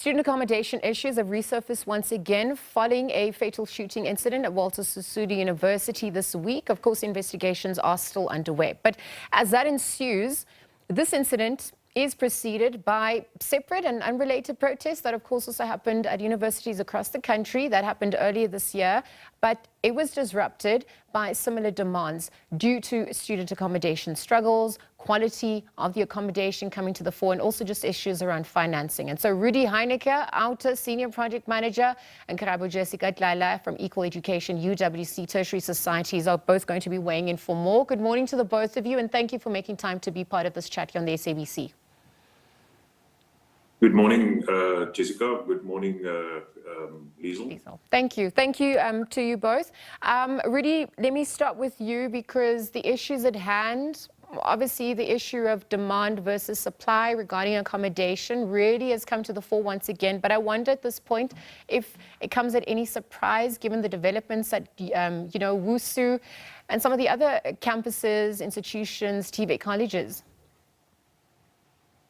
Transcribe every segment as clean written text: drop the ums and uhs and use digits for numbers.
Student accommodation issues have resurfaced once again following a fatal shooting incident at Walter Sisulu University this week. Of course, investigations are still underway. But as that ensues, this incident is preceded by separate and unrelated protests that, of course, also happened at universities across the country. That happened earlier this year, but it was disrupted by similar demands due to student accommodation struggles, quality of the accommodation coming to the fore, and also just issues around financing. And so Rudie Heyneke, OUTA Senior Project Manager, and Karabo Dlala from Equal Education UWC Tertiary Societies are both going to be weighing in for more. Good morning to the both of you, and thank you for making time to be part of this chat here on the SABC. Good morning, Jessica. Good morning, Liesl. Thank you. Thank you to you both. Rudie, let me start with you because the issues at hand, obviously the issue of demand versus supply regarding accommodation really has come to the fore once again. But I wonder at this point if it comes at any surprise given the developments at, WUSU and some of the other campuses, institutions, TVET colleges.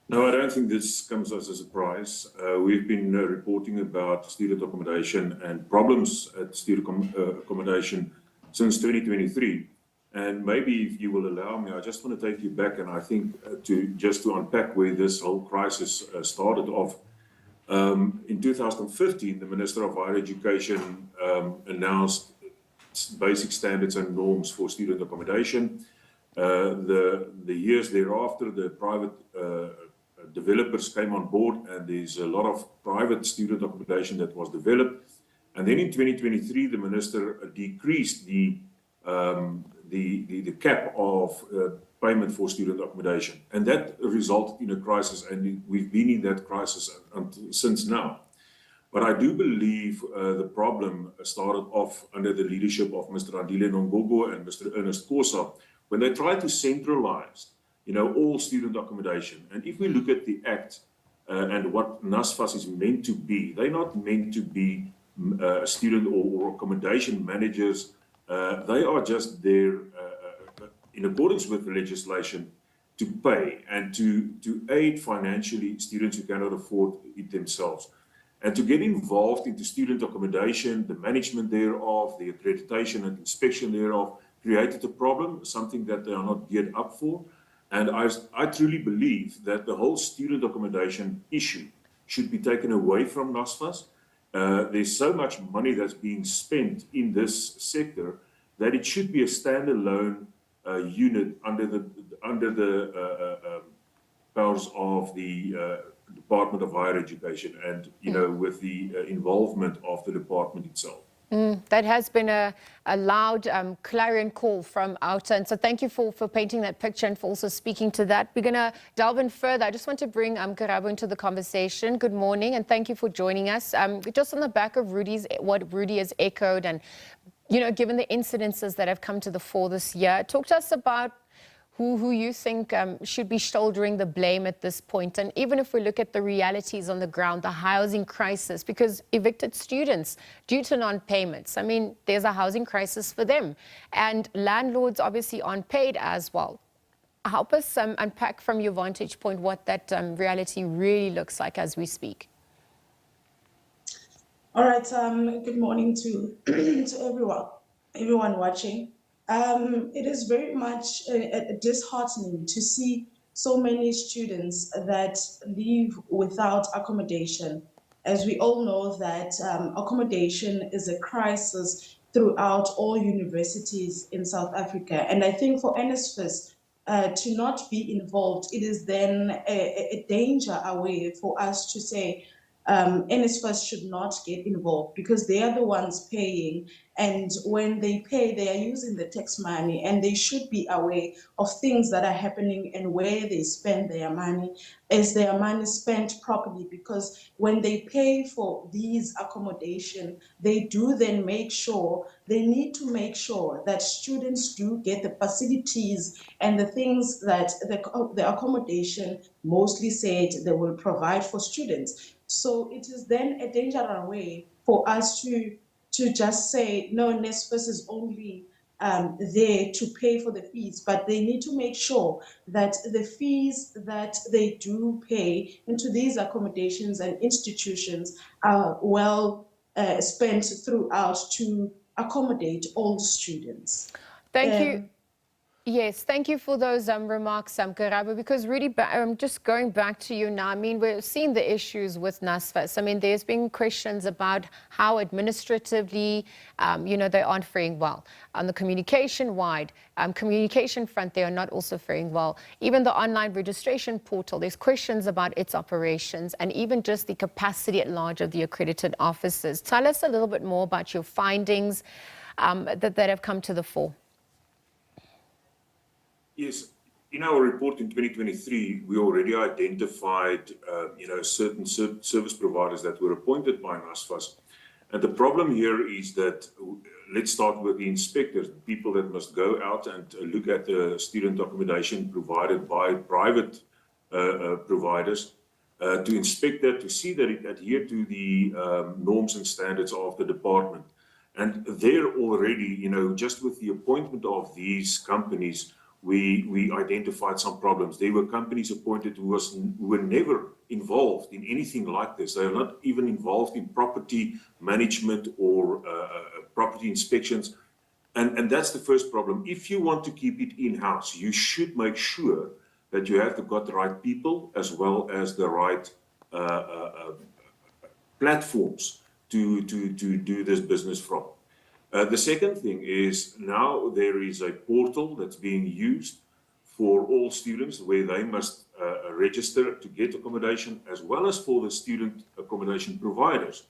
No, I don't think this comes as a surprise. We've been reporting about student accommodation and problems at student accommodation since 2023. And maybe if you will allow me, I just want to take you back and I think to unpack where this whole crisis started off. In 2015, the Minister of Higher Education announced basic standards and norms for student accommodation. The years thereafter, the private developers came on board, and there's a lot of private student accommodation that was developed. And then in 2023, the minister decreased the cap of payment for student accommodation, and that resulted in a crisis. And we've been in that crisis since now. But I do believe the problem started off under the leadership of Mr. Andile Nongogo and Mr. Ernest Kosa, when they tried to centralize, all student accommodation. And if we look at the Act and what NSFAS is meant to be, they're not meant to be student or accommodation managers. They are just there in accordance with the legislation to pay and to aid financially students who cannot afford it themselves. And to get involved into student accommodation, the management thereof, the accreditation and inspection thereof, created a problem, something that they are not geared up for. And I truly believe that the whole student accommodation issue should be taken away from NSFAS. There's so much money that's being spent in this sector that it should be a standalone unit under the powers of the Department of Higher Education and, with the involvement of the department itself. That has been a loud clarion call from OUTA, and so thank you for painting that picture and for also speaking to that. We're going to delve in further. I just want to bring Karabo into the conversation. Good morning, and thank you for joining us. Just on the back of what Rudie has echoed, and given the incidences that have come to the fore this year, talk to us about who you think should be shouldering the blame at this point. And even if we look at the realities on the ground, the housing crisis, because evicted students due to non-payments, I mean, there's a housing crisis for them. And landlords obviously aren't paid as well. Help us unpack from your vantage point what that reality really looks like as we speak. All right, good morning to everyone watching. It is very much disheartening to see so many students that live without accommodation. As we all know that accommodation is a crisis throughout all universities in South Africa. And I think for NSFAS to not be involved, it is then a danger away for us to say NSFAS should not get involved because they are the ones paying. And when they pay, they are using the tax money, and they should be aware of things that are happening and where they spend their money. Is their money spent properly? Because when they pay for these accommodation, they do then they need to make sure that students do get the facilities and the things that the accommodation mostly said they will provide for students. So it is then a dangerous way for us to just say, no, NSFAS is only there to pay for the fees, but they need to make sure that the fees that they do pay into these accommodations and institutions are well spent throughout to accommodate all students. Thank you. Yes, thank you for those remarks, Karabo, because Rudie, just going back to you now, I mean, we're seeing the issues with NSFAS. I mean, there's been questions about how administratively, they aren't faring well. On the communication front, they are not also faring well. Even the online registration portal, there's questions about its operations and even just the capacity at large of the accredited officers. Tell us a little bit more about your findings that have come to the fore. Yes, in our report in 2023, we already identified, certain service providers that were appointed by NSFAS. And the problem here is that, let's start with the inspectors, the people that must go out and look at the student accommodation provided by private providers, to inspect that, to see that it adhered to the norms and standards of the department. And there already, just with the appointment of these companies, we identified some problems. There were companies appointed who were never involved in anything like this. They are not even involved in property management or property inspections. And that's the first problem. If you want to keep it in-house, you should make sure that you have got the right people as well as the right platforms to do this business from. The second thing is now there is a portal that's being used for all students where they must register to get accommodation, as well as for the student accommodation providers,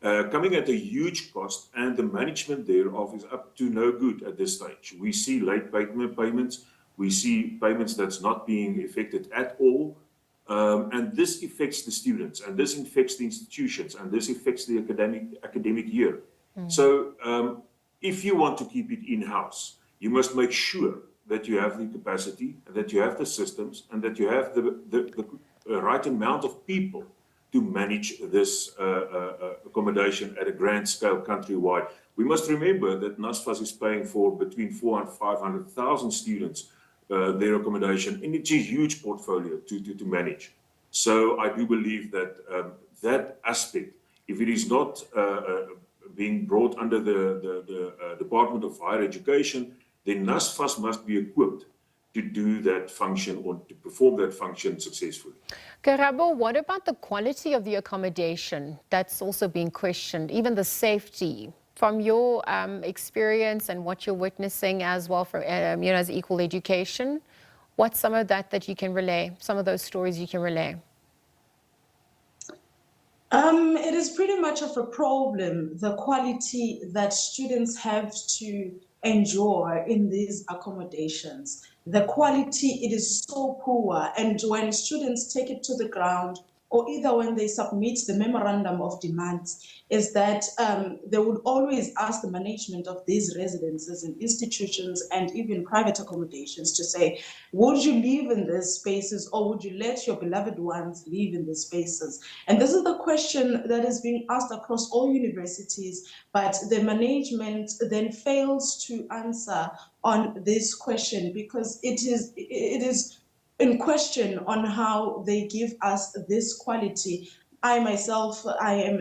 coming at a huge cost, and the management thereof is up to no good at this stage. We see late payments, we see payments that's not being effected at all, and this affects the students, and this affects the institutions, and this affects the academic year. So if you want to keep it in-house, you must make sure that you have the capacity, and that you have the systems, and that you have the right amount of people to manage this accommodation at a grand scale countrywide. We must remember that NSFAS is paying for between 400,000 and 500,000 students their accommodation, and it's a huge portfolio to manage. So I do believe that that aspect, if it is not being brought under the Department of Higher Education, then NSFAS must be equipped to do that function or to perform that function successfully. Karabo, what about the quality of the accommodation that's also being questioned, even the safety? From your experience and what you're witnessing as well, for as equal education, what's some of that you can relay, some of those stories you can relay? It is pretty much of a problem, the quality that students have to enjoy in these accommodations. The quality, it is so poor, and when students take it to the ground, or either when they submit the memorandum of demands, is that they would always ask the management of these residences and institutions and even private accommodations to say, would you live in these spaces, or would you let your beloved ones live in these spaces? And this is the question that is being asked across all universities, but the management then fails to answer on this question, because it is in question on how they give us this quality. I myself, I am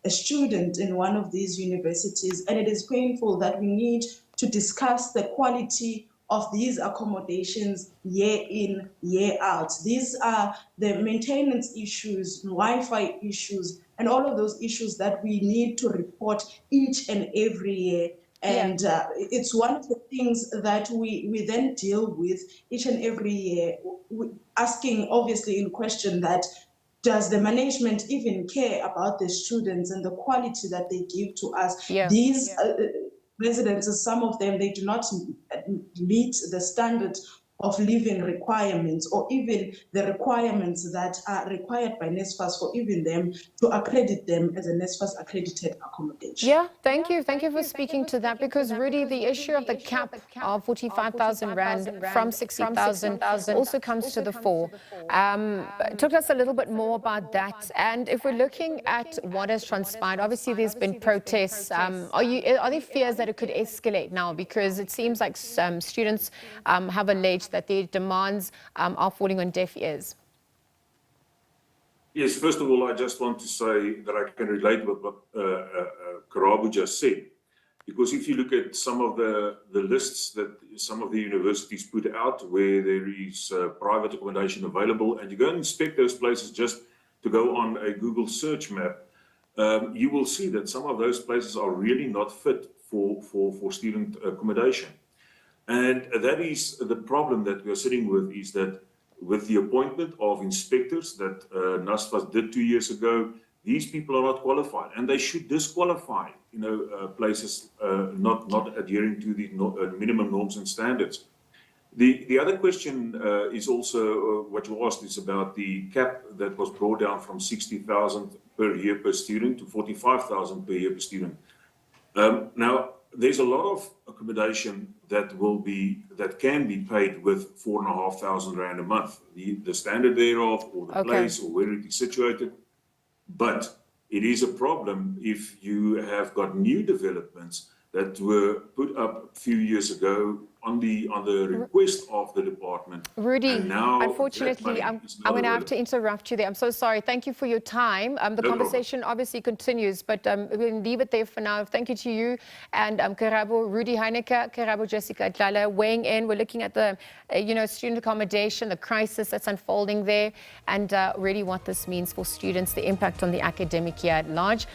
a student in one of these universities, and it is painful that we need to discuss the quality of these accommodations year in, year out. These are the maintenance issues, Wi-Fi issues, and all of those issues that we need to report each and every year. And it's one of the things that we then deal with each and every year, asking obviously in question that, does the management even care about the students and the quality that they give to us? These residences, some of them, they do not meet the standard of living requirements, or even the requirements that are required by NSFAS for even them to accredit them as a NSFAS accredited accommodation. Yeah, thank you. Thank you for speaking to that, because Rudie, the issue of the cap of 45,000 Rand from 60,000 also comes to the fore. Talk to us a little bit more about that. And if we're looking at what has transpired, obviously there's been protests. Are there fears that it could escalate now? Because it seems like students have alleged that their demands are falling on deaf ears. Yes, first of all, I just want to say that I can relate with what Karabo just said. Because if you look at some of the lists that some of the universities put out where there is private accommodation available, and you go and inspect those places just to go on a Google search map, you will see that some of those places are really not fit for student accommodation. And that is the problem that we are sitting with, is that with the appointment of inspectors that NSFAS did 2 years ago, these people are not qualified, and they should disqualify, places not adhering to the minimum norms and standards. The other question is also what you asked, is about the cap that was brought down from 60,000 per year per student to 45,000 per year per student. Now, there's a lot of accommodation that can be paid with 4,500 Rand a month, the standard thereof, or the place, or where it is situated. But it is a problem if you have got new developments that were put up a few years ago on the request of the department. Rudie, now unfortunately, I'm going to have to interrupt you there. I'm so sorry. Thank you for your time. The conversation obviously continues, but we'll leave it there for now. Thank you to you and Karabo, Rudie Heyneke, Karabo, Jessica, Dlala, weighing in. We're looking at the, student accommodation, the crisis that's unfolding there, and really what this means for students, the impact on the academic year at large.